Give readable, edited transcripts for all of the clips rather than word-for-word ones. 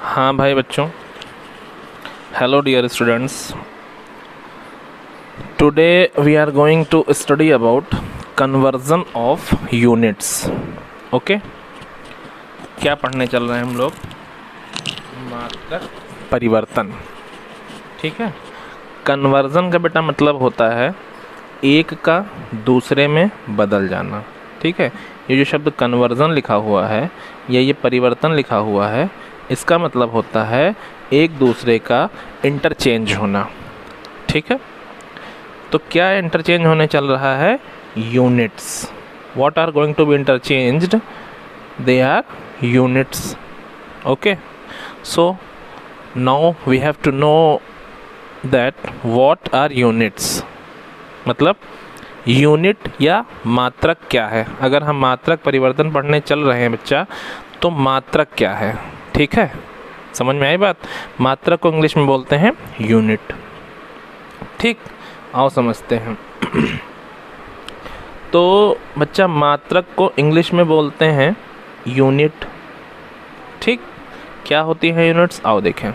हाँ भाई बच्चों, hello dear students. Today we are going to study about conversion of units. Okay, क्या पढ़ने चल रहे हैं हम लोग? मात्रक परिवर्तन। ठीक है, कन्वर्जन का बेटा मतलब होता है एक का दूसरे में बदल जाना। ठीक है, ये जो शब्द कन्वर्जन लिखा हुआ है या ये परिवर्तन लिखा हुआ है, इसका मतलब होता है एक दूसरे का इंटरचेंज होना। ठीक है, तो क्या इंटरचेंज होने चल रहा है? Units. What are going to be interchanged? They are units. Okay, so now we have to know that what are units. मतलब यूनिट या मात्रक क्या है। अगर हम मात्रक परिवर्तन पढ़ने चल रहे हैं बच्चा, तो मात्रक क्या है? ठीक है, समझ में आई बात? मात्रक को इंग्लिश में बोलते हैं यूनिट। ठीक, आओ समझते हैं। तो बच्चा मात्रक को इंग्लिश में बोलते हैं यूनिट। ठीक, क्या होती है यूनिट्स? आओ देखें।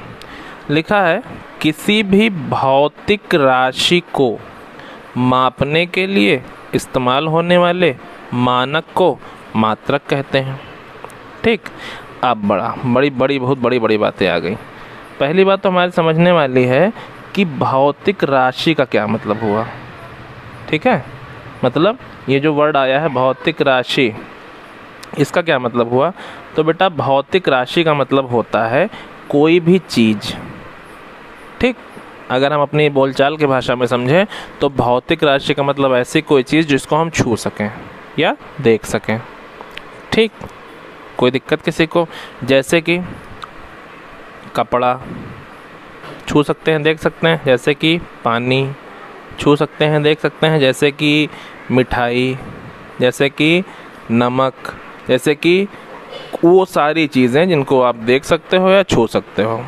लिखा है किसी भी भौतिक राशि को मापने के लिए इस्तेमाल होने वाले मानक को मात्रक कहते हैं। ठीक, अब बहुत बड़ी बातें आ गई। पहली बात तो हमारे समझने वाली है कि भौतिक राशि का क्या मतलब हुआ। ठीक है, मतलब ये जो वर्ड आया है भौतिक राशि, इसका क्या मतलब हुआ? तो बेटा भौतिक राशि का मतलब होता है कोई भी चीज़। ठीक, अगर हम अपनी बोलचाल की भाषा में समझें तो भौतिक राशि का मतलब ऐसी कोई चीज़ जिसको हम छू सकें या देख सकें। ठीक, कोई दिक्कत किसी को? जैसे कि कपड़ा छू सकते हैं, देख सकते हैं। जैसे कि पानी छू सकते हैं, देख सकते हैं। जैसे कि मिठाई, जैसे कि नमक, जैसे कि वो सारी चीज़ें जिनको आप देख सकते हो या छू सकते हो।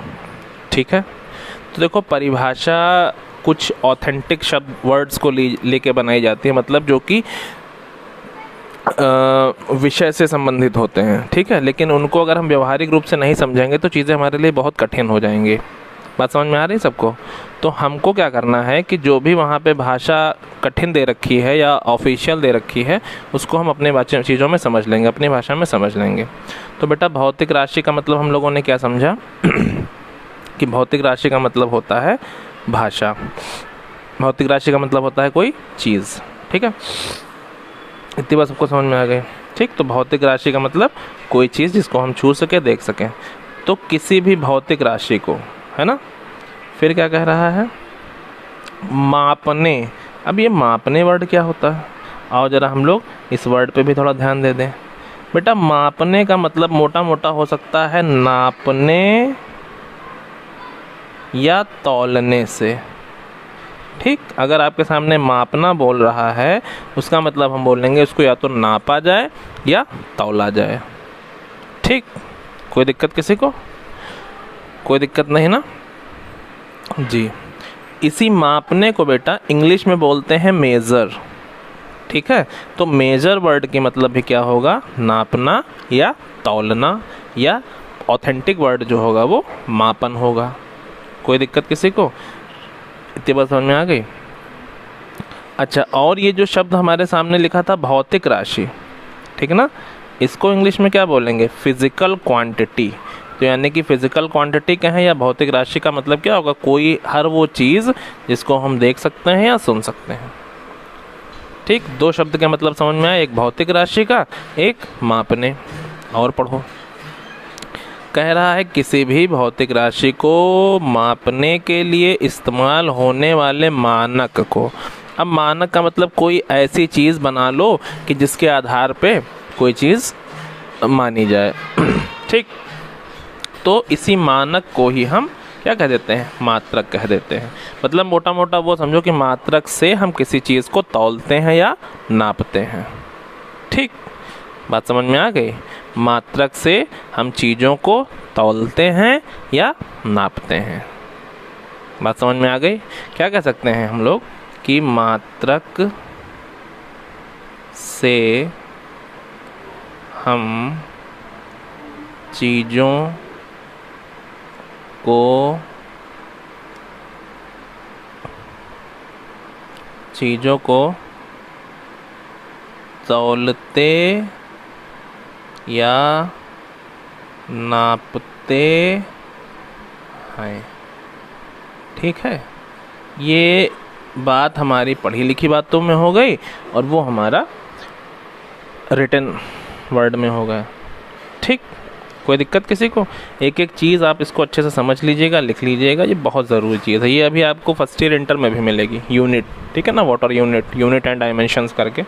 ठीक है, तो देखो परिभाषा कुछ ऑथेंटिक शब्द वर्ड्स को लेके बनाई जाती है, मतलब जो कि विषय से संबंधित होते हैं। ठीक है, लेकिन उनको अगर हम व्यवहारिक रूप से नहीं समझेंगे तो चीज़ें हमारे लिए बहुत कठिन हो जाएंगी। बात समझ में आ रही सबको? तो हमको क्या करना है कि जो भी वहाँ पे भाषा कठिन दे रखी है या ऑफिशियल दे रखी है, उसको हम अपने चीज़ों में समझ लेंगे, अपनी भाषा में समझ लेंगे। तो बेटा भौतिक राशि का मतलब हम लोगों ने क्या समझा कि भौतिक राशि का मतलब होता है भाषा। भौतिक राशि का मतलब होता है कोई चीज़। ठीक है, इतनी बात सबको समझ में आ गई? ठीक, तो भौतिक राशि का मतलब कोई चीज़ जिसको हम छू सके, देख सकें। तो किसी भी भौतिक राशि को, है ना? फिर क्या कह रहा है? मापने। अब ये मापने वर्ड क्या होता है? आओ जरा हम लोग इस वर्ड पे भी थोड़ा ध्यान दे दें। बेटा मापने का मतलब मोटा मोटा हो सकता है नापने या तौलने से। ठीक, अगर आपके सामने मापना बोल रहा है, उसका मतलब हम बोलेंगे उसको या तो नापा जाए या तौला जाए। ठीक, कोई दिक्कत किसी को? कोई दिक्कत नहीं ना जी। इसी मापने को बेटा इंग्लिश में बोलते हैं मेज़र। ठीक है, तो मेज़र वर्ड की मतलब भी क्या होगा? नापना या तौलना, या ऑथेंटिक वर्ड जो होगा वो मापन होगा। कोई दिक्कत किसी को? इतनी बात समझ में आ गई? अच्छा, और ये जो शब्द हमारे सामने लिखा था भौतिक राशि, ठीक है ना, इसको इंग्लिश में क्या बोलेंगे? Physical quantity. तो यानी कि फिज़िकल क्वांटिटी क्या है या भौतिक राशि का मतलब क्या होगा? कोई हर वो चीज़ जिसको हम देख सकते हैं या सुन सकते हैं। ठीक, दो शब्द के मतलब समझ में आए, एक भौतिक राशि का, एक मापने। और पढ़ो, कह रहा है किसी भी भौतिक राशि को मापने के लिए इस्तेमाल होने वाले मानक को। अब मानक का मतलब कोई ऐसी चीज़ बना लो कि जिसके आधार पे कोई चीज़ मानी जाए। ठीक, तो इसी मानक को ही हम क्या कह देते हैं? मात्रक कह देते हैं। मतलब मोटा मोटा वो समझो कि मात्रक से हम किसी चीज़ को तौलते हैं या नापते हैं। ठीक, बात समझ में आ गई? मात्रक से हम चीज़ों को तौलते हैं या नापते हैं। बात समझ में आ गई? क्या कह सकते हैं हम लोग कि मात्रक से हम चीज़ों को तौलते या नापते हैं। ठीक है, ये बात हमारी पढ़ी लिखी बातों में हो गई और वो हमारा रिटन वर्ड में हो गया। ठीक, कोई दिक्कत किसी को? एक एक चीज़ आप इसको अच्छे से समझ लीजिएगा, लिख लीजिएगा, ये बहुत ज़रूरी चीज़ है। ये अभी आपको फर्स्ट ईयर इंटर में भी मिलेगी, यूनिट, ठीक है ना, वाटर यूनिट एंड डायमेंशंस करके।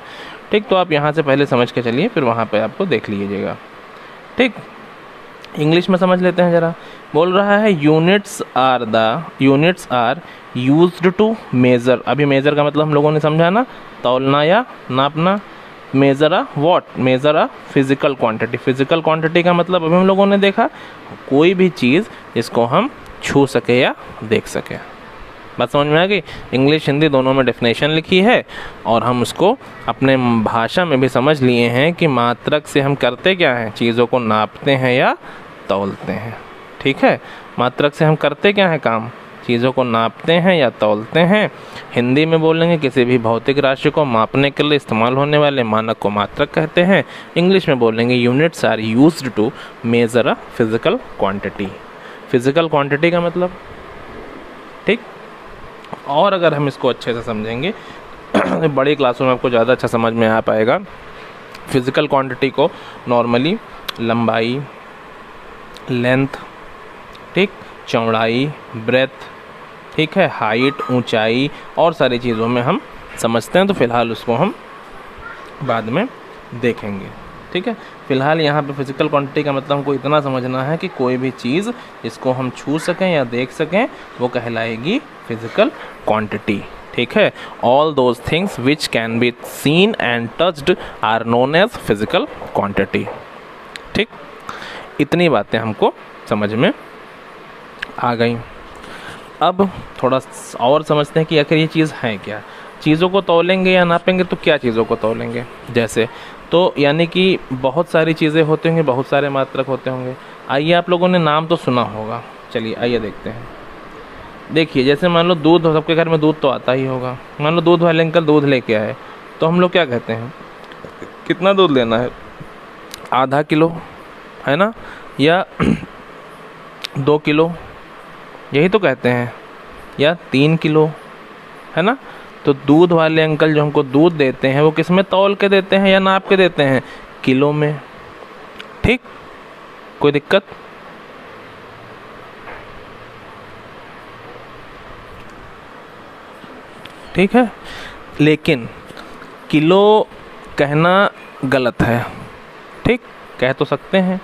ठीक, तो आप यहाँ से पहले समझ के चलिए, फिर वहाँ पे आपको देख लीजिएगा। ठीक, इंग्लिश में समझ लेते हैं ज़रा। बोल रहा है units are used to measure. अभी मेज़र का मतलब हम लोगों ने समझा ना, तौलना या नापना। Measure a physical quantity. Physical quantity का मतलब अभी हम लोगों ने देखा, कोई भी चीज़ जिसको हम छू सके या देख सके। बात समझ में आ गई? इंग्लिश हिंदी दोनों में डेफिनेशन लिखी है और हम उसको अपने भाषा में भी समझ लिए हैं कि मात्रक से हम करते क्या हैं, चीज़ों को नापते हैं या तौलते हैं। ठीक है, मात्रक से हम करते क्या हैं काम, चीज़ों को नापते हैं या तौलते हैं। हिंदी में बोलेंगे किसी भी भौतिक राशि को मापने के लिए इस्तेमाल होने वाले मानक को मात्रक कहते हैं। इंग्लिश में बोलेंगे units are used to measure a physical quantity. Physical quantity का मतलब, ठीक, और अगर हम इसको अच्छे से समझेंगे बड़ी क्लासों में आपको ज़्यादा अच्छा समझ में आ पाएगा। फिज़िकल क्वांटिटी को नॉर्मली लंबाई, लेंथ, ठीक, चौड़ाई, ब्रेथ, ठीक है, हाइट, ऊंचाई और सारी चीज़ों में हम समझते हैं। तो फ़िलहाल उसको हम बाद में देखेंगे। ठीक है, फ़िलहाल यहाँ पे फिज़िकल क्वांटिटी का मतलब हमको इतना समझना है कि कोई भी चीज़ जिसको हम छू सकें या देख सकें वो कहलाएगी फिज़िकल क्वांटिटी। ठीक है, all those things which can be seen and touched are known as physical quantity. ठीक, इतनी बातें हमको समझ में आ गई। अब थोड़ा और समझते हैं कि आखिर ये चीज़ है क्या। चीज़ों को तौलेंगे या नापेंगे तो क्या चीज़ों को तौलेंगे, जैसे तो यानी कि बहुत सारी चीज़ें होती होंगी, बहुत सारे मात्रक होते होंगे। आइए, आप लोगों ने नाम तो सुना होगा, चलिए आइए देखते हैं। देखिए, जैसे मान लो दूध, सबके घर में दूध तो आता ही होगा। मान लो दूध वाले अंकल दूध लेके आए, तो हम लोग क्या कहते हैं, कितना दूध लेना है, आधा किलो, है ना, या 2 किलो, यही तो कहते हैं, या 3 किलो, है ना। तो दूध वाले अंकल जो हमको दूध देते हैं वो किस में तौल के देते हैं या नाप के देते हैं, किलो में। ठीक, कोई दिक्कत? ठीक है, लेकिन किलो कहना गलत है। ठीक, कह तो सकते हैं,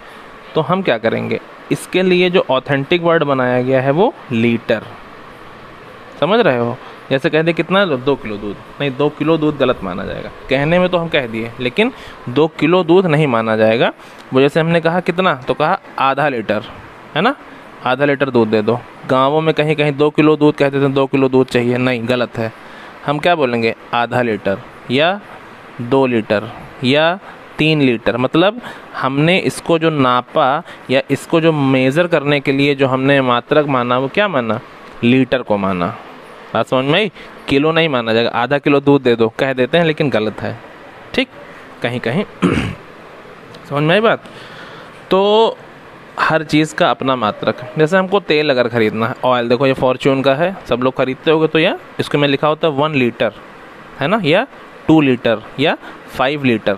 तो हम क्या करेंगे, इसके लिए जो ऑथेंटिक वर्ड बनाया गया है वो लीटर। समझ रहे हो? जैसे कह दे कितना, 2 किलो दूध, नहीं 2 किलो दूध गलत माना जाएगा। कहने में तो हम कह दिए, लेकिन 2 किलो दूध नहीं माना जाएगा। वो जैसे हमने कहा कितना, तो कहा आधा लीटर, है ना, आधा लीटर दूध दे दो। गाँवों में कहीं कहीं 2 किलो दूध कहते थे, 2 किलो दूध चाहिए, नहीं, गलत है। हम क्या बोलेंगे, आधा लीटर या 2 लीटर या 3 लीटर। मतलब हमने इसको जो नापा या इसको जो मेज़र करने के लिए जो हमने मात्रक माना वो क्या माना, लीटर को माना। बात समझ में आई? किलो नहीं माना जाएगा। आधा किलो दूध दे दो कह देते हैं, लेकिन गलत है। ठीक, कहीं कहीं समझ में आई बात? तो हर चीज़ का अपना मात्रक। जैसे हमको तेल अगर ख़रीदना है, ऑयल, देखो ये फॉर्च्यून का है, सब लोग खरीदते होंगे, तो या इसको में लिखा होता है 1 लीटर, है ना, या 2 लीटर या 5 लीटर।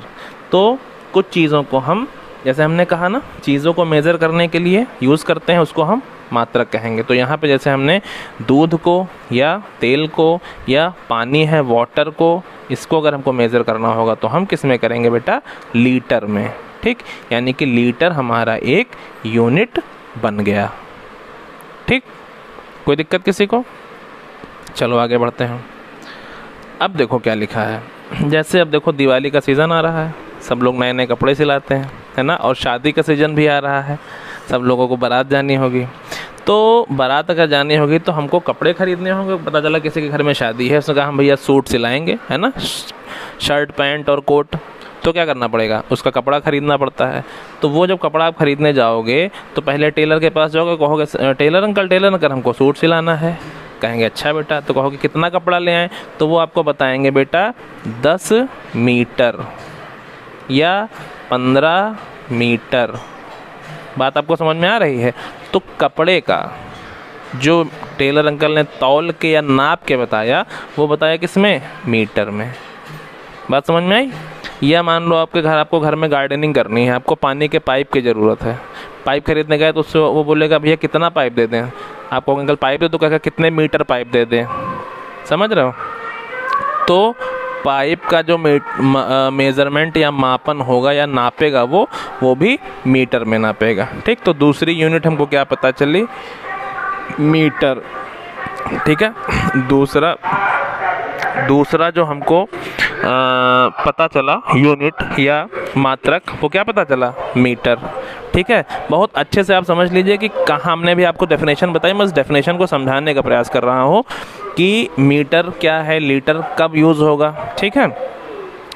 तो कुछ चीज़ों को हम, जैसे हमने कहा ना, चीज़ों को मेज़र करने के लिए यूज़ करते हैं, उसको हम मात्रक कहेंगे। तो यहाँ पे जैसे हमने दूध को या तेल को या पानी है वाटर को, इसको अगर हमको मेज़र करना होगा तो हम किस में करेंगे बेटा, लीटर में। ठीक, यानी कि लीटर हमारा एक यूनिट बन गया। ठीक, कोई दिक्कत किसी को? चलो आगे बढ़ते हैं। अब देखो क्या लिखा है। जैसे अब देखो दिवाली का सीज़न आ रहा है, सब लोग नए नए कपड़े सिलाते हैं, है ना, और शादी का सीज़न भी आ रहा है, सब लोगों को बारात जानी होगी। तो बारात अगर जानी होगी तो हमको कपड़े ख़रीदने होंगे। पता चला किसी के घर में शादी है, उसने कहा हम भैया सूट सिलाएंगे, है ना, शर्ट पैंट और कोट। तो क्या करना पड़ेगा, उसका कपड़ा ख़रीदना पड़ता है। तो वो जब कपड़ा आप ख़रीदने जाओगे तो पहले टेलर के पास जाओगे, कहोगे टेलर अंकल हमको सूट सिलाना है। कहेंगे अच्छा बेटा, तो कहोगे कितना कपड़ा ले आएँ, तो वो आपको बताएंगे बेटा 10 मीटर या 15 मीटर। बात आपको समझ में आ रही है। तो कपड़े का जो टेलर अंकल ने तौल के या नाप के बताया, वो बताया किसमें, मीटर में। बात समझ में आई। या मान लो आपको घर में गार्डनिंग करनी है, आपको पानी के पाइप की ज़रूरत है। पाइप खरीदने गए तो उससे वो बोलेगा भैया कितना पाइप दे दें, आप कहोगे अंकल पाइप दे, तो कहेगा कितने मीटर पाइप दे दें। समझ रहे हो। तो पाइप का जो मेज़रमेंट या मापन होगा या नापेगा वो भी मीटर में नापेगा। ठीक, तो दूसरी यूनिट हमको क्या पता चली, मीटर। ठीक है, दूसरा जो हमको पता चला यूनिट या मात्रक, वो क्या पता चला, मीटर। ठीक है, बहुत अच्छे से आप समझ लीजिए कि कहाँ हमने भी आपको डेफिनेशन बताई, मैं इस डेफिनेशन को समझाने का प्रयास कर रहा हूँ कि मीटर क्या है, लीटर कब यूज़ होगा। ठीक है,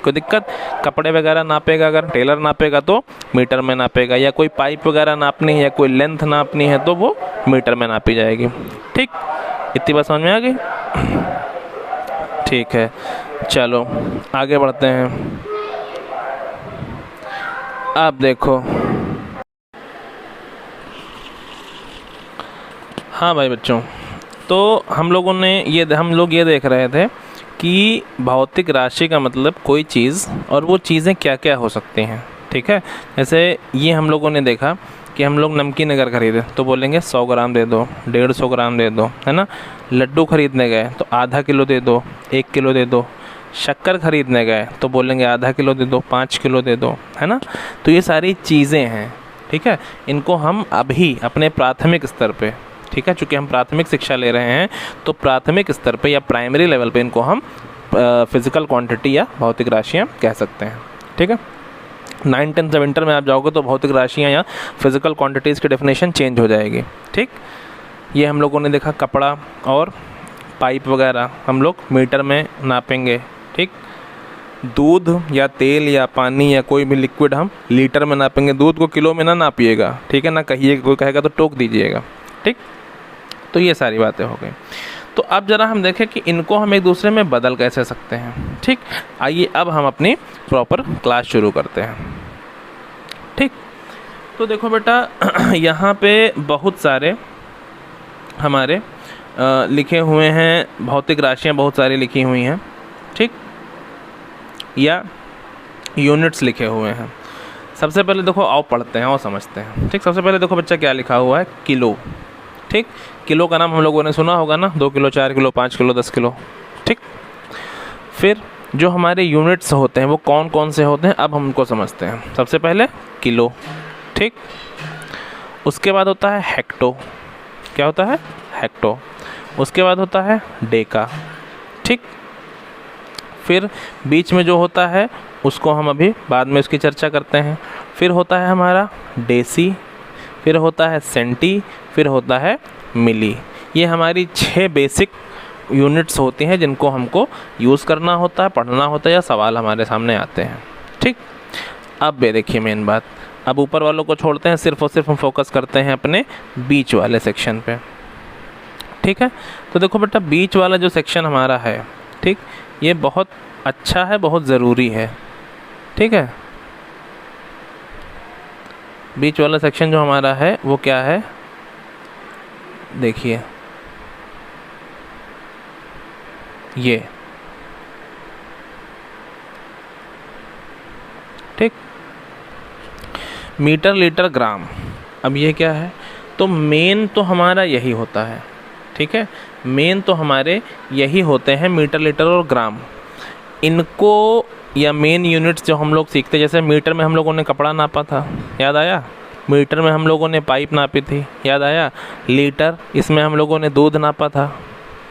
कोई दिक्कत, कपड़े वगैरह नापेगा अगर टेलर नापेगा तो मीटर में नापेगा, या कोई पाइप वगैरह नापनी है या कोई लेंथ नापनी है तो वो मीटर में नापी जाएगी। ठीक, इतनी बात समझ में आ गई। ठीक है, चलो आगे बढ़ते हैं। आप देखो, हाँ भाई बच्चों, तो हम लोग ये देख रहे थे कि भौतिक राशि का मतलब कोई चीज़ और वो चीज़ें क्या क्या हो सकती हैं। ठीक है, जैसे ये हम लोगों ने देखा कि हम लोग नमकीन अगर खरीदे तो बोलेंगे 100 ग्राम दे दो, 150 ग्राम दे दो, है ना। लड्डू खरीदने गए तो आधा किलो दे दो, 1 किलो दे दो। शक्कर खरीदने गए तो बोलेंगे आधा किलो दे दो, 5 किलो दे दो, है ना। तो ये सारी चीज़ें हैं। ठीक है, इनको हम अभी अपने प्राथमिक स्तर पे, ठीक है, चूँकि हम प्राथमिक शिक्षा ले रहे हैं तो प्राथमिक स्तर पे या प्राइमरी लेवल पे इनको हम फिज़िकल क्वांटिटी या भौतिक राशियाँ कह सकते हैं। ठीक है, 9, 10 जब इंटर में आप जाओगे तो भौतिक राशियाँ या फिज़िकल क्वांटिटीज़ की डेफिनेशन चेंज हो जाएगी। ठीक, ये हम लोगों ने देखा कपड़ा और पाइप वगैरह हम लोग मीटर में नापेंगे। ठीक, दूध या तेल या पानी या कोई भी लिक्विड हम लीटर में नापेंगे। दूध को किलो में ना नापिएगा, ठीक है, ना कहिएगा, कोई कहेगा तो टोक दीजिएगा। ठीक, तो ये सारी बातें हो गई। तो अब ज़रा हम देखें कि इनको हम एक दूसरे में बदल कैसे सकते हैं। ठीक, आइए अब हम अपनी प्रॉपर क्लास शुरू करते हैं। ठीक, तो देखो बेटा यहाँ पे बहुत सारे हमारे लिखे हुए हैं, भौतिक राशियाँ बहुत सारी लिखी हुई हैं। ठीक, या यूनिट्स लिखे हुए हैं। सबसे पहले देखो आओ पढ़ते हैं और समझते हैं। ठीक, सबसे पहले देखो बच्चा क्या लिखा हुआ है, किलो। ठीक, किलो का नाम हम लोगों ने सुना होगा ना, 2 किलो, 4 किलो, 5 किलो, 10 किलो। ठीक, फिर जो हमारे यूनिट्स होते हैं वो कौन कौन से होते हैं, अब हम उनको समझते हैं। सबसे पहले किलो। ठीक, उसके बाद होता है हेक्टो। क्या होता है, हेक्टो। उसके बाद होता है डेका। ठीक, फिर बीच में जो होता है उसको हम अभी बाद में उसकी चर्चा करते हैं। फिर होता है हमारा डेसी, फिर होता है सेंटी, फिर होता है मिली। ये हमारी 6 बेसिक यूनिट्स होती हैं जिनको हमको यूज़ करना होता है, पढ़ना होता है या सवाल हमारे सामने आते हैं। ठीक, अब ये देखिए मेन बात, अब ऊपर वालों को छोड़ते हैं, सिर्फ और सिर्फ हम फोकस करते हैं अपने बीच वाले सेक्शन पे। ठीक है, तो देखो बेटा बीच वाला जो सेक्शन हमारा है, ठीक, ये बहुत अच्छा है, बहुत ज़रूरी है। ठीक है, बीच वाला सेक्शन जो हमारा है वो क्या है, देखिए ये। ठीक, मीटर, लीटर, ग्राम। अब ये क्या है, तो मेन तो हमारा यही होता है। ठीक है, मेन तो हमारे यही होते हैं, मीटर, लीटर और ग्राम। इनको या मेन यूनिट्स जो हम लोग सीखते, जैसे मीटर में हम लोगों ने कपड़ा नापा था, याद आया। मीटर में हम लोगों ने पाइप नापी थी, याद आया। लीटर, इसमें हम लोगों ने दूध नापा था,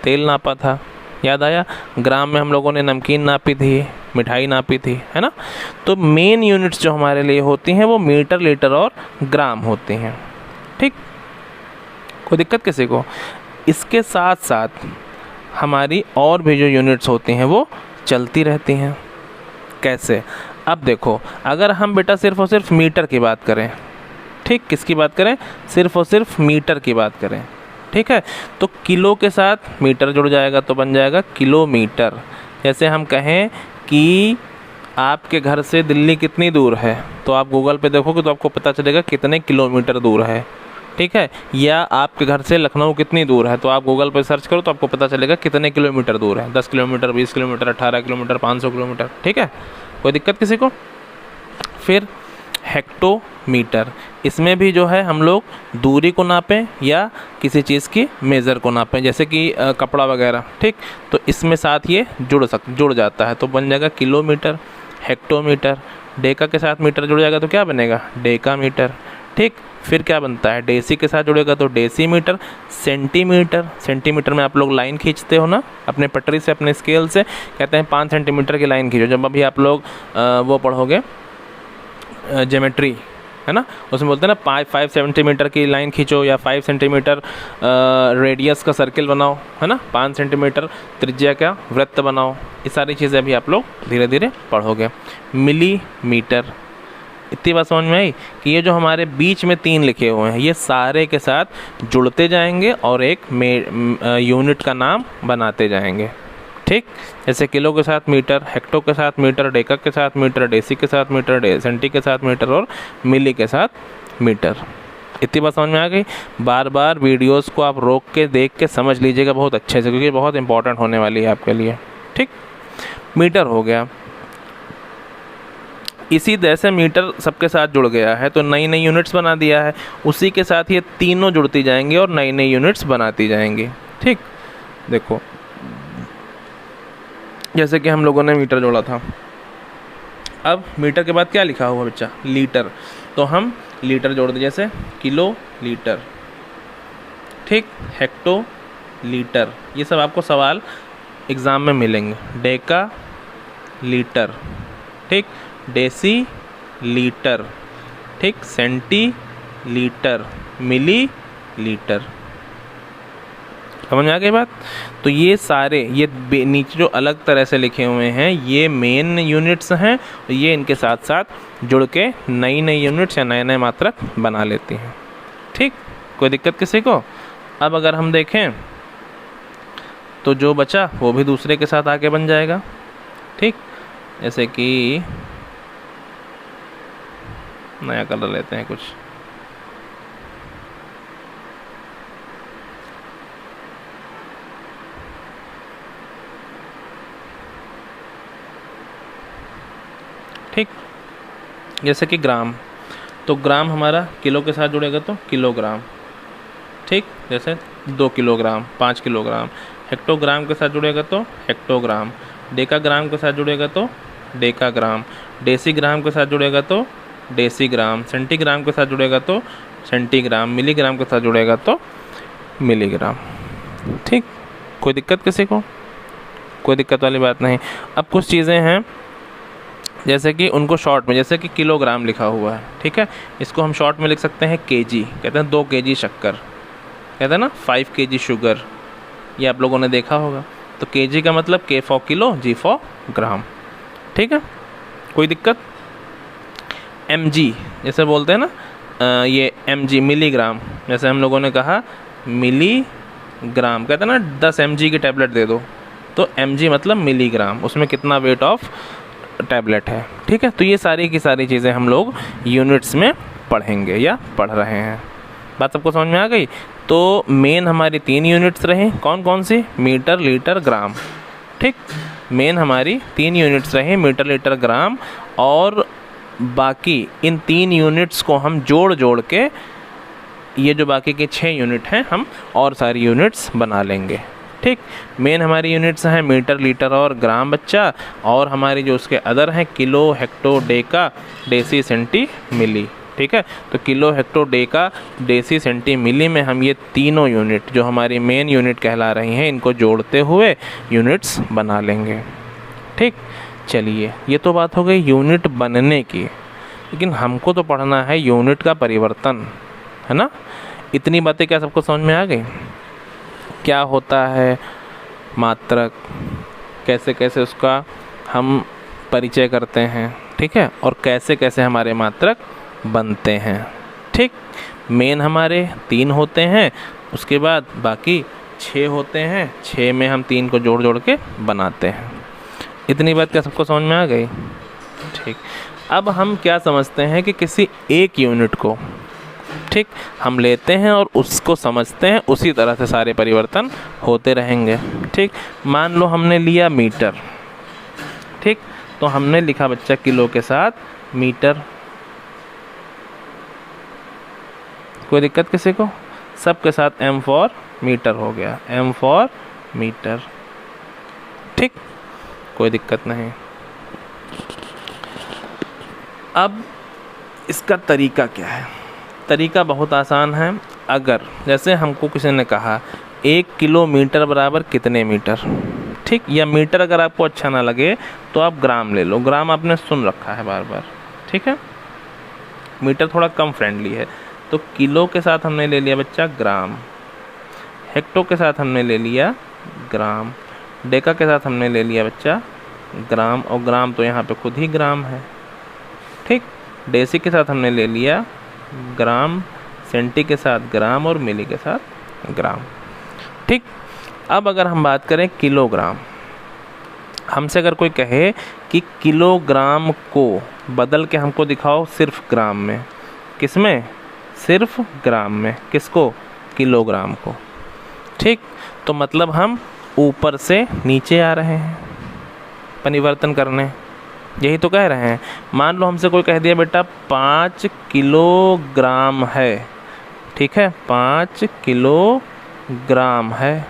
तेल नापा था, याद आया। ग्राम में हम लोगों ने नमकीन नापी थी, मिठाई नापी थी, है ना। तो मेन यूनिट्स जो हमारे लिए होती हैं वो मीटर, लीटर और ग्राम होती हैं। ठीक, कोई दिक्कत किसी को। इसके साथ साथ हमारी और भी जो यूनिट्स होती हैं वो चलती रहती हैं। कैसे, अब देखो, अगर हम बेटा सिर्फ और सिर्फ मीटर की बात करें, ठीक, किसकी बात करें, सिर्फ और सिर्फ मीटर की बात करें, ठीक है, तो किलो के साथ मीटर जुड़ जाएगा तो बन जाएगा किलोमीटर। जैसे हम कहें कि आपके घर से दिल्ली कितनी दूर है, तो आप गूगल पे देखोगे तो आपको पता चलेगा कितने किलोमीटर दूर है, ठीक है। या आपके घर से लखनऊ कितनी दूर है, तो आप गूगल पे सर्च करो तो आपको पता चलेगा कितने किलोमीटर दूर है, 10 किलोमीटर, 20 किलोमीटर, 18 किलोमीटर, 500 किलोमीटर, ठीक है। कोई दिक्कत किसी को? फिर हेक्टोमीटर, इसमें भी जो है हम लोग दूरी को नापें या किसी चीज़ की मेज़र को नापें, जैसे कि कपड़ा वगैरह, ठीक, तो इसमें साथ ये जुड़ जाता है तो बन जाएगा किलोमीटर। हेक्टोमीटर, डेका के साथ मीटर जुड़ जाएगा तो क्या बनेगा, डेकामीटर, ठीक। फिर क्या बनता है, डेसी के साथ जुड़ेगा तो डेसीमीटर। सेंटीमीटर, सेंटीमीटर में आप लोग लाइन खींचते हो ना अपने पटरी से, अपने स्केल से, कहते हैं 5 सेंटीमीटर की लाइन खींचो। जब अभी आप लोग वो पढ़ोगे ज्योमेट्री, है ना, उसमें बोलते हैं ना 5 सेंटीमीटर की लाइन खींचो या 5 सेंटीमीटर रेडियस का सर्किल बनाओ, है ना, 5 सेंटीमीटर त्रिज्या का वृत्त बनाओ। ये सारी चीज़ें अभी आप लोग धीरे धीरे पढ़ोगे। मिलीमीटर, इतनी बात समझ में आई कि ये जो हमारे बीच में 3 लिखे हुए हैं ये सारे के साथ जुड़ते जाएंगे और एक यूनिट का नाम बनाते जाएंगे, ठीक। जैसे किलो के साथ मीटर, हेक्टो के साथ मीटर, डेका के साथ मीटर, डेसी के साथ मीटर, सेंटी के साथ मीटर और मिली के साथ मीटर। इतनी बात समझ में आ गई। बार बार वीडियोस को आप रोक के देख के समझ लीजिएगा बहुत अच्छे से, क्योंकि बहुत इंपॉर्टेंट होने वाली है आपके लिए, ठीक। मीटर हो गया। इसी तरह से मीटर सबके साथ जुड़ गया है तो नई नई यूनिट्स बना दिया है, उसी के साथ ये तीनों जुड़ती जाएंगी और नई नई यूनिट्स बनाती जाएंगी, ठीक। देखो जैसे कि हम लोगों ने मीटर जोड़ा था, अब मीटर के बाद क्या लिखा हुआ बच्चा, लीटर, तो हम लीटर जोड़ दें, जैसे किलो लीटर, ठीक, हेक्टो लीटर, ये सब आपको सवाल एग्ज़ाम में मिलेंगे। डेका लीटर, ठीक, डेसी लीटर, ठीक, सेंटी लीटर, मिली लीटर। समझ में आ गई बात? तो ये सारे ये नीचे जो अलग तरह से लिखे हुए हैं ये मेन यूनिट्स हैं, तो ये इनके साथ साथ जुड़ के नई नई यूनिट्स या नए नए मात्रक बना लेती हैं, ठीक। कोई दिक्कत किसी को? अब अगर हम देखें तो जो बचा वो भी दूसरे के साथ आगे बन जाएगा, ठीक। जैसे कि नया कलर लेते हैं कुछ, ठीक, जैसे कि ग्राम, तो ग्राम हमारा किलो के साथ जुड़ेगा तो किलोग्राम, ठीक, जैसे 2 किलोग्राम, 5 किलोग्राम। हेक्टोग्राम के साथ जुड़ेगा तो हेक्टोग्राम, डेकाग्राम के साथ जुड़ेगा तो डेकाग्राम, डेसीग्राम के साथ जुड़ेगा तो डेसीग्राम, सेंटीग्राम के साथ जुड़ेगा तो सेंटीग्राम, मिलीग्राम के साथ जुड़ेगा तो मिलीग्राम, ठीक। कोई दिक्कत किसी को? कोई दिक्कत वाली बात नहीं। अब कुछ चीज़ें हैं जैसे कि उनको शॉर्ट में, जैसे कि किलोग्राम लिखा हुआ है, ठीक है, इसको हम शॉर्ट में लिख सकते हैं केजी, कहते हैं 2 केजी शक्कर, कहते हैं ना 5 केजी शुगर, ये आप लोगों ने देखा होगा। तो केजी का मतलब के फॉर किलो, जी फॉर ग्राम, ठीक है। कोई दिक्कत? mg जैसे बोलते हैं ना, ये mg मिलीग्राम, जैसे हम लोगों ने कहा मिलीग्राम, कहते हैं ना 10 mg की टैबलेट दे दो, तो mg मतलब मिलीग्राम, उसमें कितना वेट ऑफ टैबलेट है, ठीक है। तो ये सारी की सारी चीज़ें हम लोग यूनिट्स में पढ़ेंगे या पढ़ रहे हैं। बात सबको समझ में आ गई? तो मेन हमारी 3 यूनिट्स रहीं, कौन कौन सी, मीटर, लीटर, ग्राम, ठीक। मेन हमारी 3 यूनिट्स रहीं, मीटर, लीटर, ग्राम, और बाकी इन 3 यूनिट्स को हम जोड़ जोड़ के ये जो बाकी के 6 यूनिट हैं हम और सारी यूनिट्स बना लेंगे, ठीक। मेन हमारी यूनिट्स हैं मीटर, लीटर और ग्राम बच्चा, और हमारी जो उसके अदर हैं kilo, hecto, deca, deci, centi, milli, ठीक है। तो kilo, hecto, deca, deci, centi, milli में हम ये तीनों यूनिट जो हमारी मेन यूनिट कहला रही हैं इनको जोड़ते हुए यूनिट्स बना लेंगे, ठीक। चलिए ये तो बात हो गई यूनिट बनने की, लेकिन हमको तो पढ़ना है यूनिट का परिवर्तन, है ना। इतनी बातें क्या सबको समझ में आ गई? क्या होता है मात्रक, कैसे कैसे उसका हम परिचय करते हैं, ठीक है, और कैसे कैसे हमारे मात्रक बनते हैं। ठीक, मेन हमारे 3 होते हैं, उसके बाद बाकी 6 होते हैं, 6 में हम 3 को जोड़ जोड़ के बनाते हैं। इतनी बात क्या सबको समझ में आ गई? ठीक, अब हम क्या समझते हैं कि किसी एक यूनिट को, ठीक, हम लेते हैं और उसको समझते हैं, उसी तरह से सारे परिवर्तन होते रहेंगे। ठीक, मान लो हमने लिया मीटर, ठीक, तो हमने लिखा बच्चा किलो के साथ मीटर। कोई दिक्कत किसी को? सब के साथ m फॉर मीटर हो गया, m फॉर मीटर। ठीक, कोई दिक्कत नहीं। अब इसका तरीका क्या है? तरीका बहुत आसान है। अगर जैसे हमको किसी ने कहा 1 किलोमीटर बराबर कितने मीटर, ठीक, या मीटर अगर आपको अच्छा ना लगे तो आप ग्राम ले लो, ग्राम आपने सुन रखा है बार बार, ठीक है, मीटर थोड़ा कम फ्रेंडली है। तो किलो के साथ हमने ले लिया बच्चा ग्राम, हेक्टो के साथ हमने ले लिया ग्राम, डेका के साथ हमने ले लिया बच्चा ग्राम, और ग्राम तो यहाँ पे खुद ही ग्राम है। ठीक, डेसी के साथ हमने ले लिया ग्राम, सेंटी के साथ ग्राम और मिली के साथ ग्राम। ठीक, अब अगर हम बात करें किलोग्राम, हमसे अगर कोई कहे कि किलोग्राम को बदल के हमको दिखाओ सिर्फ ग्राम में, किसमें? सिर्फ ग्राम में। किसको? किलोग्राम को। ठीक, तो मतलब हम ऊपर से नीचे आ रहे हैं परिवर्तन करने, यही तो कह रहे हैं। मान लो हमसे कोई कह दिया बेटा 5 किलोग्राम है, ठीक है, 5 किलोग्राम है,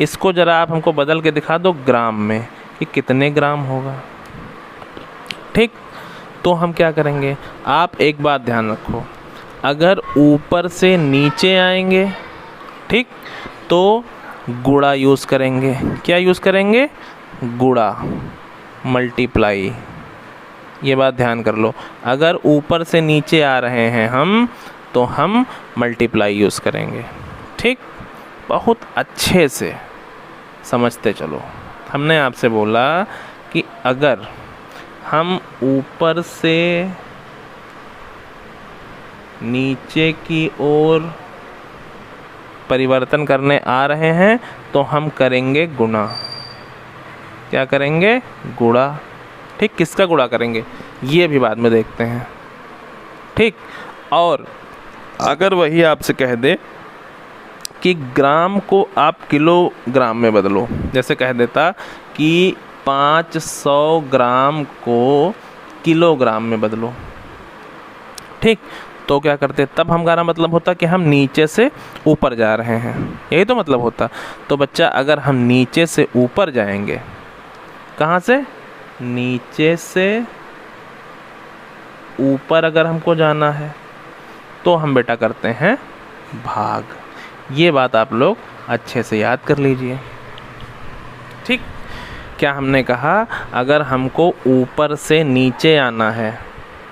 इसको ज़रा आप हमको बदल के दिखा दो ग्राम में कि कितने ग्राम होगा। ठीक, तो हम क्या करेंगे? आप एक बात ध्यान रखो, अगर ऊपर से नीचे आएंगे, ठीक, तो गुणा यूज़ करेंगे। क्या यूज़ करेंगे? गुणा, मल्टीप्लाई। ये बात ध्यान कर लो, अगर ऊपर से नीचे आ रहे हैं हम तो हम मल्टीप्लाई यूज़ करेंगे। ठीक, बहुत अच्छे से समझते चलो। हमने आपसे बोला कि अगर हम ऊपर से नीचे की ओर परिवर्तन करने आ रहे हैं तो हम करेंगे गुणा। क्या करेंगे? गुणा। ठीक, किसका गुणा करेंगे ये भी बाद में देखते हैं। ठीक, और अगर वही आपसे कह दे कि ग्राम को आप किलोग्राम में बदलो, जैसे कह देता कि 500 ग्राम को किलोग्राम में बदलो, ठीक, तो क्या करते? तब हमारा मतलब होता कि हम नीचे से ऊपर जा रहे हैं, यही तो मतलब होता। तो बच्चा अगर हम नीचे से ऊपर जाएंगे, कहाँ से? नीचे से ऊपर अगर हमको जाना है तो हम बेटा करते हैं भाग। ये बात आप लोग अच्छे से याद कर लीजिए। ठीक, क्या हमने कहा? अगर हमको ऊपर से नीचे आना है,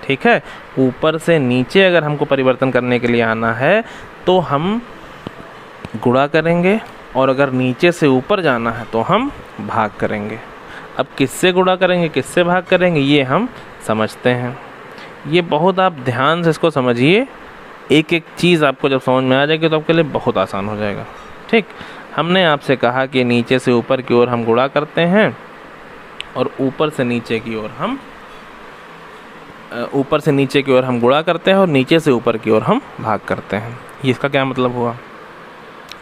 ठीक है, ऊपर से नीचे अगर हमको परिवर्तन करने के लिए आना है तो हम गुणा करेंगे, और अगर नीचे से ऊपर जाना है तो हम भाग करेंगे। अब किससे गुणा करेंगे, किससे भाग करेंगे, ये हम समझते हैं। ये बहुत आप ध्यान से इसको समझिए, एक एक चीज़ आपको जब समझ में आ जाएगी तो आपके लिए बहुत आसान हो जाएगा। ठीक, हमने आपसे कहा कि नीचे से ऊपर की ओर हम गुणा करते हैं और ऊपर से नीचे की ओर हम गुणा करते हैं और नीचे से ऊपर की ओर हम भाग करते हैं। ये इसका क्या मतलब हुआ?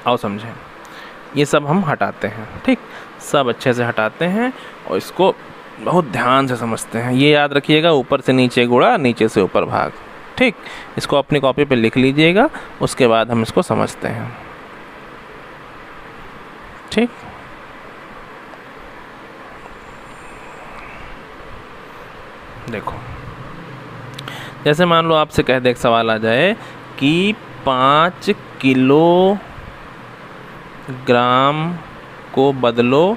आओ समझें। ये सब हम हटाते हैं, ठीक, सब अच्छे से हटाते हैं और इसको बहुत ध्यान से समझते हैं। ये याद रखिएगा, ऊपर से नीचे गुणा, नीचे से ऊपर भाग। ठीक, इसको अपनी कॉपी पे लिख लीजिएगा, उसके बाद हम इसको समझते हैं। ठीक, देखो, जैसे मान लो आपसे कह दे, एक सवाल आ जाए कि 5 किलोग्राम को बदलो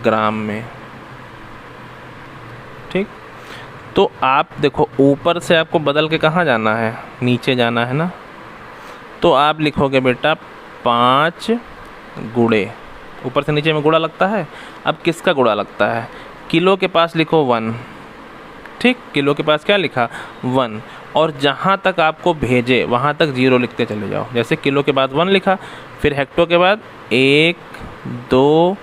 ग्राम में। ठीक, तो आप देखो ऊपर से आपको बदल के कहाँ जाना है? नीचे जाना है ना। तो आप लिखोगे बेटा 5 गुणे, ऊपर से नीचे में गुणा लगता है। अब किसका गुणा लगता है? किलो के पास लिखो 1, ठीक, किलो के पास क्या लिखा 1, और जहाँ तक आपको भेजे वहाँ तक 0 लिखते चले जाओ। जैसे किलो के बाद 1 लिखा, फिर हेक्टो के बाद 1 2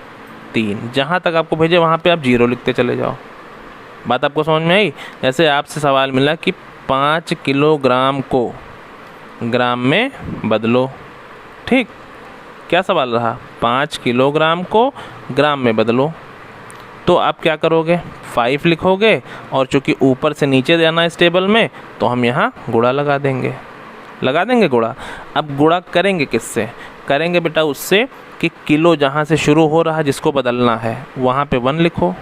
3, जहाँ तक आपको भेजे वहाँ पे आप 0 लिखते चले जाओ। बात आपको समझ में आई? जैसे आपसे सवाल मिला कि 5 किलोग्राम को ग्राम में बदलो। ठीक, क्या सवाल रहा? 5 किलोग्राम को ग्राम में बदलो। तो आप क्या करोगे? 5 लिखोगे, और चूँकि ऊपर से नीचे जाना है इस टेबल में, तो हम यहाँ गुणा लगा देंगे गुणा। अब गुणा करेंगे किससे? करेंगे बेटा उससे कि किलो जहाँ से शुरू हो रहा है जिसको बदलना है वहाँ पे 1 लिखो,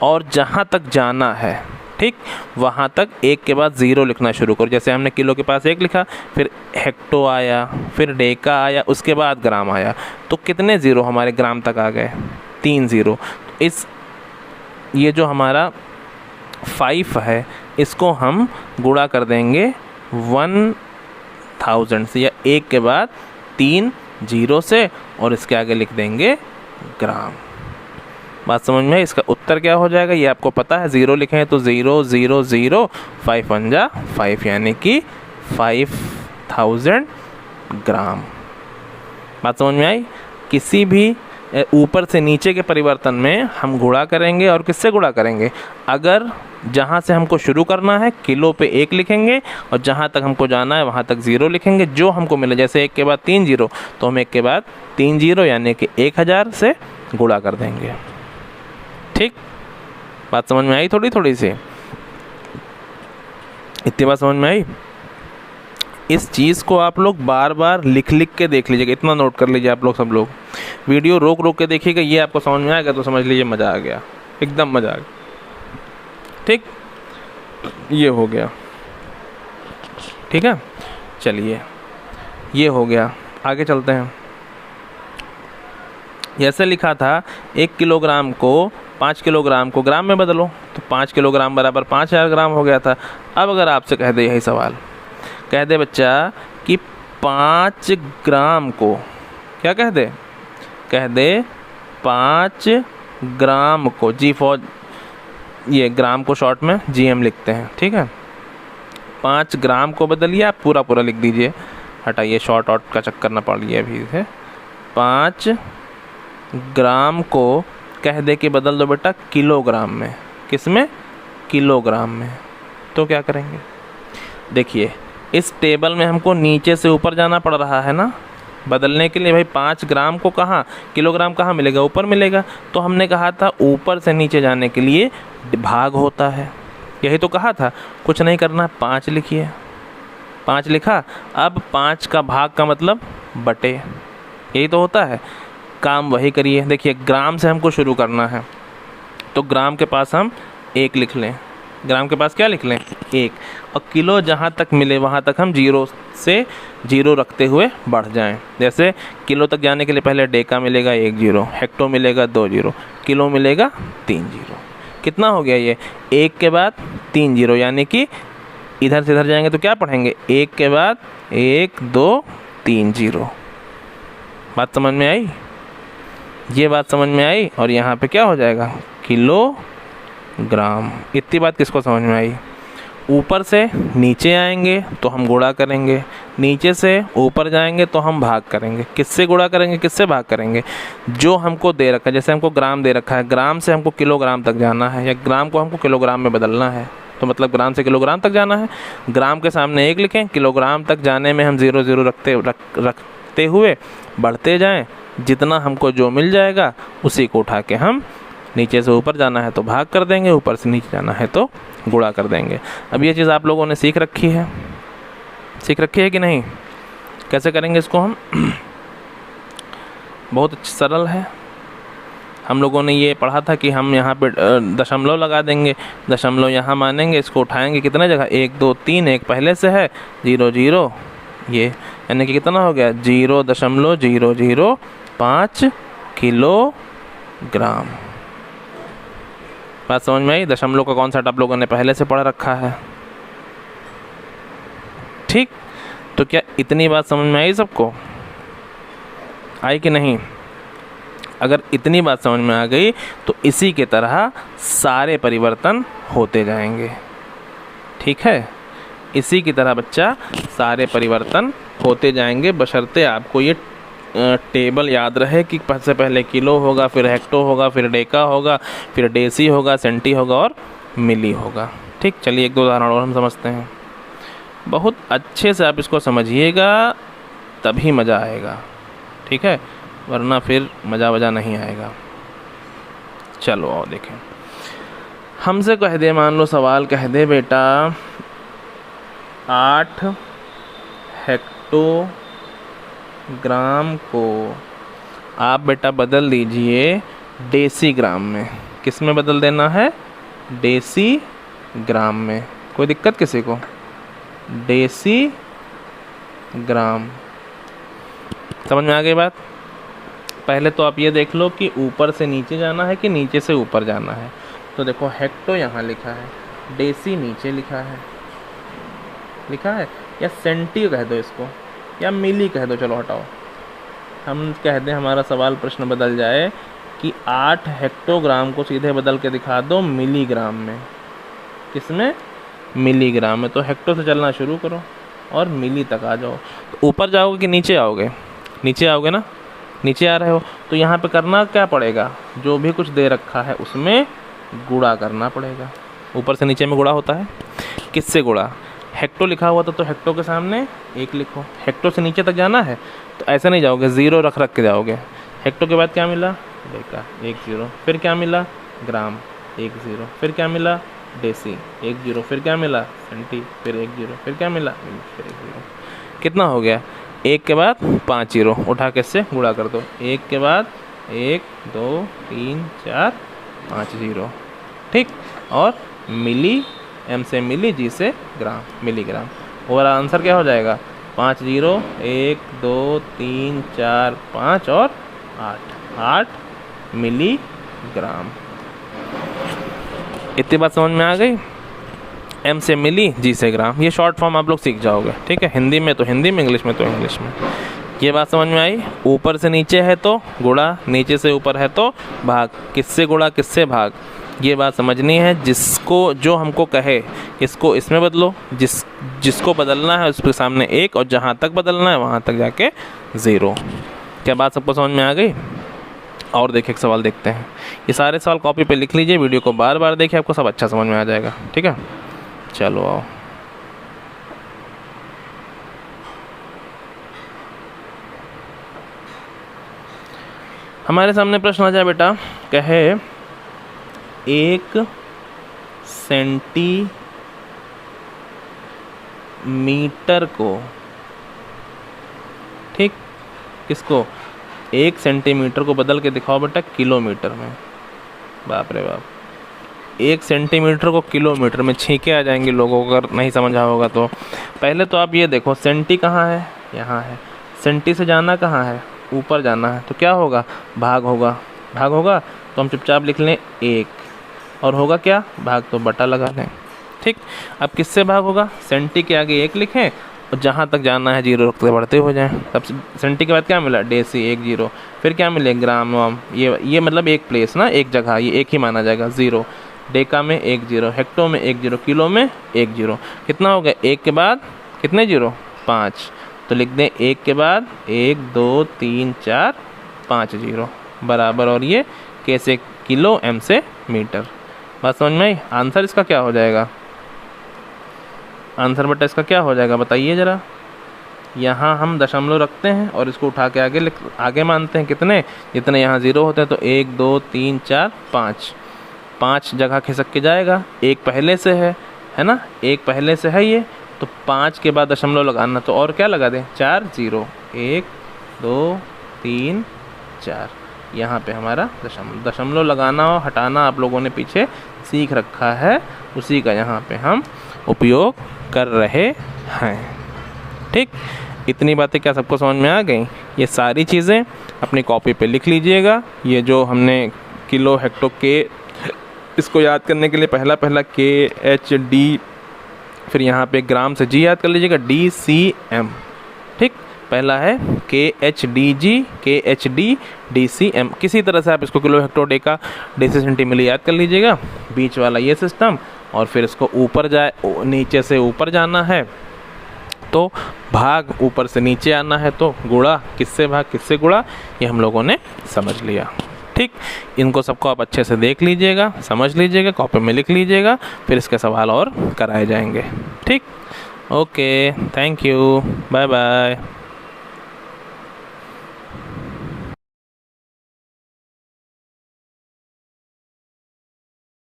और जहाँ तक जाना है, ठीक, वहाँ तक 1 के बाद 0 लिखना शुरू करो। जैसे हमने किलो के पास 1 लिखा, फिर हेक्टो आया, फिर डेका आया, उसके बाद ग्राम आया, तो कितने 0 हमारे ग्राम तक आ गए? 3 0। ये जो हमारा 5 है इसको हम गुणा कर देंगे 1000 से, या 1 के बाद 3 0 से, और इसके आगे लिख देंगे ग्राम। बात समझ में? इसका उत्तर क्या हो जाएगा ये आपको पता है। 0 लिखे हैं तो 0 0 0, 5 1 जा 5, यानी कि 5000 ग्राम। बात समझ में आई? किसी भी ऊपर से नीचे के परिवर्तन में हम गुणा करेंगे, और किससे गुणा करेंगे? अगर जहाँ से हमको शुरू करना है किलो पे 1 लिखेंगे, और जहाँ तक हमको जाना है वहाँ तक 0 लिखेंगे, जो हमको मिले। जैसे 1 के बाद 3 0, तो हम 1 के बाद 3 0 यानी कि 1000 से गुणा कर देंगे। ठीक, बात समझ में आई? थोड़ी सी इतनी बात समझ में आई? इस चीज़ को आप लोग बार बार लिख के देख लीजिएगा, इतना नोट कर लीजिए आप लोग, सब लोग वीडियो रोक के देखिएगा। ये आपको समझ में आएगा तो समझ लीजिए मज़ा आ गया, एकदम मज़ा आ गया। ठीक, ये हो गया। ठीक है, चलिए ये हो गया, आगे चलते हैं। जैसे लिखा था 1 किलोग्राम को 5 किलोग्राम को ग्राम में बदलो, तो 5 किलोग्राम बराबर 5000 ग्राम हो गया था। अब अगर आपसे कह दे यही सवाल, कह दे बच्चा कि 5 ग्राम को, क्या कह दे? कह दे 5 ग्राम को, जी फॉर ये ग्राम को शॉर्ट में GM लिखते हैं, ठीक है। 5 ग्राम को बदलिए, आप पूरा लिख दीजिए, हटाइए शॉर्ट आउट का चक्कर ना पड़िए अभी से। 5 ग्राम को कह दे कि बदल दो बेटा किलोग्राम में। किस में? किलोग्राम में। तो क्या करेंगे? देखिए इस टेबल में हमको नीचे से ऊपर जाना पड़ रहा है ना बदलने के लिए। भाई 5 ग्राम को कहाँ, किलोग्राम कहाँ मिलेगा? ऊपर मिलेगा। तो हमने कहा था ऊपर से नीचे जाने के लिए भाग होता है, यही तो कहा था। कुछ नहीं करना, 5 लिखिए। 5 लिखा, अब 5 का भाग का मतलब बटे, यही तो होता है। काम वही करिए। देखिए ग्राम से हमको शुरू करना है, तो ग्राम के पास हम 1 लिख लें। ग्राम के पास क्या लिख लें? 1। और किलो जहाँ तक मिले वहाँ तक हम 0 से 0 रखते हुए बढ़ जाएं। जैसे किलो तक जाने के लिए पहले डेका मिलेगा 1 0, हेक्टो मिलेगा 2 0, किलो मिलेगा 3 0। कितना हो गया ये? 1 के बाद 3 0, यानी कि इधर से इधर जाएंगे तो क्या पढ़ेंगे? 1 के बाद 1 2 3 0। बात समझ में आई? ये बात समझ में आई। और यहाँ पे क्या हो जाएगा? किलोग्राम। इतनी बात किसको समझ में आई? ऊपर से नीचे आएंगे तो हम गुणा करेंगे, नीचे से ऊपर जाएंगे तो हम भाग करेंगे। किससे गुणा करेंगे, किससे भाग करेंगे? जो हमको दे रखा है। जैसे हमको ग्राम दे रखा है, ग्राम से हमको किलोग्राम तक जाना है, या ग्राम को हमको किलोग्राम में बदलना है, तो मतलब ग्राम से किलोग्राम तक जाना है। ग्राम के सामने 1 लिखें, किलोग्राम तक जाने में हम 0 0 रखते हुए बढ़ते जाएं। जितना हमको जो मिल जाएगा उसी को उठा के हम नीचे से ऊपर जाना है तो भाग कर देंगे, ऊपर से नीचे जाना है तो गुणा कर देंगे। अब ये चीज़ आप लोगों ने सीख रखी है कि नहीं? कैसे करेंगे इसको हम? बहुत सरल है। हम लोगों ने ये पढ़ा था कि हम यहाँ पे दशमलव लगा देंगे, दशमलव यहाँ मानेंगे, इसको उठाएंगे कितने जगह? 1 2 3, 1 पहले से है, 0 0, ये यानी कि कितना हो गया? 0.005 किलोग्राम। बात समझ में आई? दशमलव का कॉन्सेप्ट आप लोगों ने पहले से पढ़ रखा है, ठीक। तो क्या इतनी बात समझ में आई सबको? आई कि नहीं? अगर इतनी बात समझ में आ गई तो इसी के तरह सारे परिवर्तन होते जाएंगे। ठीक है, इसी की तरह बच्चा सारे परिवर्तन होते जाएंगे, बशर्ते आपको ये टेबल याद रहे कि सबसे पहले किलो होगा, फिर हेक्टो होगा, फिर डेका होगा, फिर डेसी होगा, सेंटी होगा और मिली होगा। ठीक, चलिए एक दो उदाहरण और हम समझते हैं। बहुत अच्छे से आप इसको समझिएगा तभी मज़ा आएगा। ठीक है, वरना फिर मज़ा नहीं आएगा। चलो आओ देखें। हमसे कह दे, मान लो सवाल कह दे बेटा 8 हेक्टोग्राम को आप बेटा बदल दीजिए डेसी ग्राम में। किस में बदल देना है? डेसी ग्राम में। कोई दिक्कत किसी को? डेसी ग्राम। समझ में आ गई बात? पहले तो आप ये देख लो कि ऊपर से नीचे जाना है कि नीचे से ऊपर जाना है। तो देखो हेक्टो यहाँ लिखा है, डेसी नीचे लिखा है या सेंटी कह दो इसको, या मिली कह दो। चलो हटाओ, हम कह दें हमारा सवाल प्रश्न बदल जाए कि 8 हेक्टोग्राम को सीधे बदल के दिखा दो मिलीग्राम में। किसमें? मिलीग्राम में। तो हेक्टो से चलना शुरू करो और मिली तक आ जाओ। तो ऊपर जाओगे कि नीचे आओगे? नीचे आओगे ना, नीचे आ रहे हो तो यहाँ पे करना क्या पड़ेगा? जो भी कुछ दे रखा है उसमें गुणा करना पड़ेगा। ऊपर से नीचे में गुणा होता है। किससे गुणा? हेक्टो लिखा हुआ था तो हेक्टो के सामने 1 लिखो। हेक्टो से नीचे तक जाना है तो ऐसे नहीं जाओगे, 0 रख के जाओगे। हेक्टो के बाद क्या मिला? डेका 1 0, फिर क्या मिला? ग्राम 1 0, फिर क्या मिला? डेसी 1 0, फिर क्या मिला? सेंटी, फिर 1 0, फिर क्या मिला? फिर 1 0। कितना हो गया? 1 के बाद 5 0, उठा के इससे गुणा कर दो। 1 के बाद 1 2 3 4 5 0। ठीक, और मिली, एम से मिली, जी से ग्राम, मिलीग्राम। और आंसर क्या हो जाएगा? 5 0 1 2 3 4 5 और 8 मिलीग्राम। इतनी बात समझ में आ गई? एम से मिली, जी से ग्राम। ये शॉर्ट फॉर्म आप लोग सीख जाओगे। ठीक है, हिंदी में तो हिंदी में, इंग्लिश में तो इंग्लिश में। ये बात समझ में आई? ऊपर से नीचे है तो गुणा, नीचे से ऊपर है तो भाग। किससे गुणा, किससे भाग, ये बात समझनी है। जिसको जो हमको कहे इसको इसमें बदलो, जिसको बदलना है उसके सामने 1 और जहाँ तक बदलना है वहाँ तक जाके 0। क्या बात सबको समझ में आ गई? और देखिए एक सवाल देखते हैं। ये सारे सवाल कॉपी पे लिख लीजिए, वीडियो को बार बार देखिए, आपको सब अच्छा समझ में आ जाएगा। ठीक है, चलो आओ। हमारे सामने प्रश्न आ जाए बेटा, कहे 1 सेंटीमीटर को, ठीक, किसको? 1 सेंटीमीटर को बदल के दिखाओ बेटा किलोमीटर में। बाप रे बाप, 1 सेंटीमीटर को किलोमीटर में छींके आ जाएंगे लोगों को अगर नहीं समझा होगा तो। पहले तो आप ये देखो, सेंटी कहाँ है? यहाँ है। सेंटी से जाना कहाँ है? ऊपर जाना है। तो क्या होगा? भाग होगा। भाग होगा तो हम चुपचाप लिख लें 1, और होगा क्या? भाग, तो बटा लगा लें। ठीक, अब किससे भाग होगा? सेंटी के आगे 1 लिखें और जहाँ तक जाना है 0 रखते बढ़ते हो जाएं। तब सेंटी के बाद क्या मिला? डेसी 1 0, फिर क्या मिले? ग्राम वाम। ये मतलब एक प्लेस ना, एक जगह, ये एक ही माना जाएगा 0। डेका में 1 0, हेक्टो में 1 0, किलो में 1 0। कितना हो गया? 1 के बाद कितने 0? 5। तो लिख दें 1 के बाद 1 2 3 4 5 0 बराबर, और ये कैसे? किलो, एम से मीटर। बात समझ में आई? आंसर इसका क्या हो जाएगा? आंसर बेटा इसका क्या हो जाएगा बताइए ज़रा। यहाँ हम दशमलव रखते हैं और इसको उठा के आगे मानते हैं कितने? जितने यहाँ 0 होते हैं। तो 1 2 3 4 5 जगह खिसक के जाएगा। 1 पहले से है ना? 1 पहले से है ये, तो 5 के बाद दशमलव लगाना, तो और क्या लगा दें? 4 0 1 2 3 4। यहाँ पे हमारा दशमलव लगाना और हटाना आप लोगों ने पीछे सीख रखा है, उसी का यहाँ पे हम उपयोग कर रहे हैं। ठीक, इतनी बातें क्या सबको समझ में आ गई? ये सारी चीज़ें अपनी कॉपी पे लिख लीजिएगा। ये जो हमने किलो, हेक्टो, के, इसको याद करने के लिए पहला के, एच, डी, फिर यहाँ पे ग्राम से जी याद कर लीजिएगा, डी सी एम। ठीक, पहला है KHDG, KHD/dcm। किसी तरह से आप इसको किलो हेक्टर डे का डेसी सेंटीमिली याद कर लीजिएगा, बीच वाला ये सिस्टम, और फिर इसको ऊपर जाए, नीचे से ऊपर जाना है तो भाग, ऊपर से नीचे आना है तो गुणा, किससे भाग किससे गुणा, ये हम लोगों ने समझ लिया। ठीक, इनको सबको आप अच्छे से देख लीजिएगा, समझ लीजिएगा, कॉपी में लिख लीजिएगा, फिर इसके सवाल और कराए जाएंगे। ठीक, okay, thank you, bye bye.